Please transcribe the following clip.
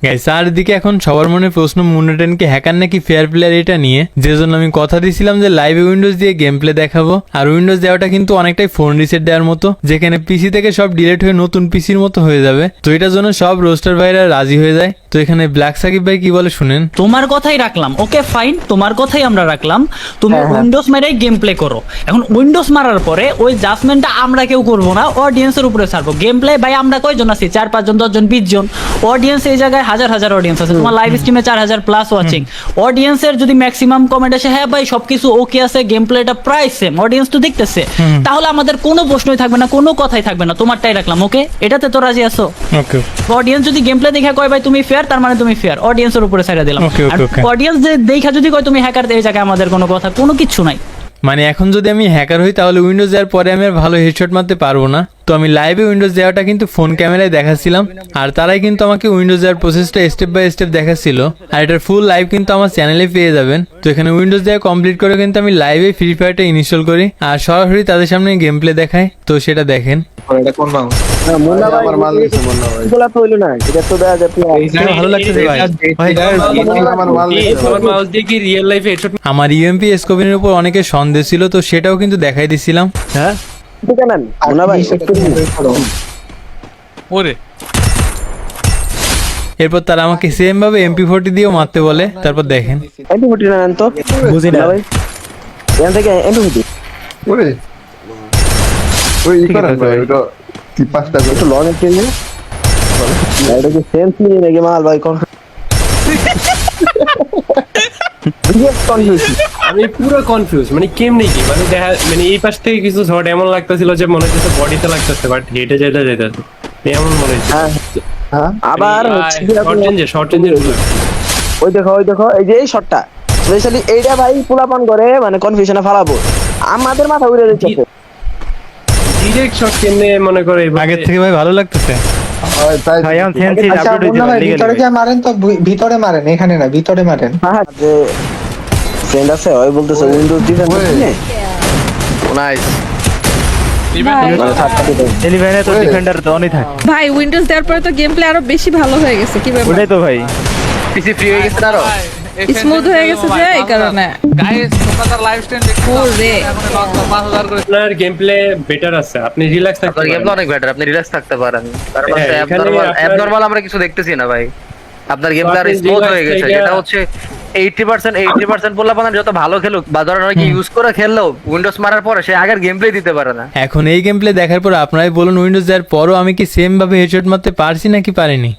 Guys চারদিকে এখন সবার মনে প্রশ্ন মুন্নাটেন কি হ্যাকার নাকি ফেয়ার প্লেয়ার এটা নিয়ে, যে জন্য আমি কথা দিয়েছিলাম যে লাইভে উইন্ডোজ দিয়ে গেম প্লে দেখাবো। আর উইন্ডোজ দেওয়াটা কিন্তু অনেকটাই ফোন রিসেট দেওয়ার মতো, যেখানে পিসি থেকে সব ডিলিট হয়ে নতুন পিসির মতো হয়ে যাবে। তো এটার জন্য সব রোস্টার ভাইরা রাজি হয়ে যায়। তো এখানে ব্ল্যাক সাকিব ভাই কি বলে শুনেন। তোমার কথাই রাখলাম, ওকে ফাইন, তোমার কথাই আমরা রাখলাম। তুমি উইন্ডোজ মেরেই গেম প্লে করো। এখন উইন্ডোজ মারার পরে ওই জাজমেন্টটা আমরা কেউ করবো না, অডিয়েন্সের উপরে ছাড়বো। গেম প্লে ভাই আমরা কয়জন আছি? 4-5 জন, 10 জন, 20 জন। অডিয়েন্স এই জায়গায় হাজার হাজার অডিয়েন্স আছে। তোমার লাইভ স্ট্রিমে 4000 প্লাস ওয়াচিং। অডিয়েন্সের যদি ম্যাক্সিমাম কমেন্ট আসে হ্যাঁ ভাই সবকিছু ওকে আছে, গেম প্লেটা প্রায় সেম, অডিয়েন্স তো দেখতেছে, তাহলে আমাদের কোনো প্রশ্নই থাকবে না, কোনো কথাই থাকবে না। তোমারটাই রাখলাম, ওকে? এটাতে তো রাজি আছো? ওকে। অডিয়েন্স যদি গেম প্লে দেখা কয় ভাই তুমি ফেয়ার, তার মানে তুমি ফেয়ার, অডিয়েন্সের উপরে ছাইড়া দিলাম। আর অডিয়েন্স যে দেখা যদি কয় তুমি হ্যাকার, এই জায়গায় আমাদের কোনো কথা কোনো কিছু নাই। মানে এখন যদি আমি হ্যাকার হই তাহলে উইন্ডোজ দেওয়ার পরে আমি আর ভালো হেডশট মারতে পারবো না। তো আমি লাইভে উইন্ডোজ দেওয়াটা কিন্তু ফোন ক্যামেরায় দেখাচ্ছিলাম, আর তারাই কিন্তু আমাকে উইন্ডোজ দেওয়ার প্রসেসটা স্টেপ বাই স্টেপ দেখাচ্ছিল। আর এটার ফুল লাইভ কিন্তু আমার চ্যানেলে পেয়ে যাবেন। তো এখানে উইন্ডোজ দেওয়া কমপ্লিট করে কিন্তু আমি লাইভে ফ্রি ফায়ারটা ইনস্টল করি আর সরাসরি তাদের সামনে গেম প্লে দেখাই। তো সেটা দেখেন। এটা কোন মাউস? মুন্না ভাই আমার মাল দিছে মুন্না ভাই। এগুলা তো হইলো না, এটা তো দেয়া যায় ভালো লাগতেছে ভাই। আমার মাল দিছে। তোমার মাউস দিয়ে কি রিয়েল লাইফে হেডশট? আমার ইউএমপি স্কোপিনের উপর অনেকের সন্দেহ ছিল, তো সেটাও কিন্তু দেখাই দিছিলাম। হ্যাঁ ঠিক আছে মুন্না ভাই একটু ওরে এরপর তারা আমাকে সেম ভাবে MP40 দিয়েও মারতে বলে। তারপর দেখেন। এমপি ফুটি না তো বুঝি না ভাই, এখান থেকে এমপি ফুটি ওরে ওই ই করেন ভাই, ওটা কি পাঁচটা করে একটু লং এর নিয়ে এটা কি সেন্স নিয়ে নাকি মাল ভাই কোন আমি পুরো কনফিউজ, মানে কেমনে কি মানে দেখা, মানে এই পাশ থেকে কিছু শট এমন লাগতেছিল যে মনে হচ্ছে বডিতে লাগতেছে, বাট হেডে যাইতেছে এমন মনে হচ্ছে। হ্যাঁ আবার হচ্ছে কি শর্ট চেঞ্জের ওই দেখো এই যে এই শটটা স্পেশালি এইটা ভাই পোলাপান করে মানে কনফিউশনে ফালাবো, আমাদের মাথা উড়ে যাচ্ছে। ডিরেক্ট শট কেমনে মনে করে আগের থেকে ভাই ভালো লাগতেছে। ভিতরে গিয়ে মারেন তো, ভিতরে মারেন, এখানে না, ভিতরে মারেন। হ্যাঁ যে ফ্রেন্ড আছে ওই বলতেছে উইন্ডোজ ডিফেন্স নিয়ে নাইস। ভাই উইন্ডোজ দেওয়ার পরে তো গেম প্লে আরো বেশি ভালো হয়ে গেছে। কি ব্যাপার? ওটাই তো ভাই, পিসি ফ্রি হয়ে গেছে আরো। স্মুথ হয়ে গেছে যে এই কারণে। গাইস তোমরা লাইভ স্ট্রিম দেখতে ওরে এখন 5000 করে আপনার গেম প্লে বেটার আছে, আপনি রিল্যাক্স থাকতে আপনার গেম পারেন। অনেক বেটার, আপনি রিল্যাক্স থাকতে পারেন। তার হ্যাঁ, মধ্যে এখানে অ্যাবনরমাল আমরা কিছু দেখতেছি না ভাই। আপনার গেম প্লে আর আপনি স্মুথ relax হয়ে গেছে, থেকে- যেটা হচ্ছে 80% বললাম যত ভালো খেলুক বা ধরেন অনেকে ইউজ করে খেললেও উইন্ডোজ মারার পরে সে আগের গেম প্লে দিতে পারে না। এখন এই গেম প্লে দেখার পর আপনারাই বলুন উইন্ডোজ দেওয়ার পরও আমি কি সেম ভাবে হেডশট মারতে পারছি নাকি পারিনি।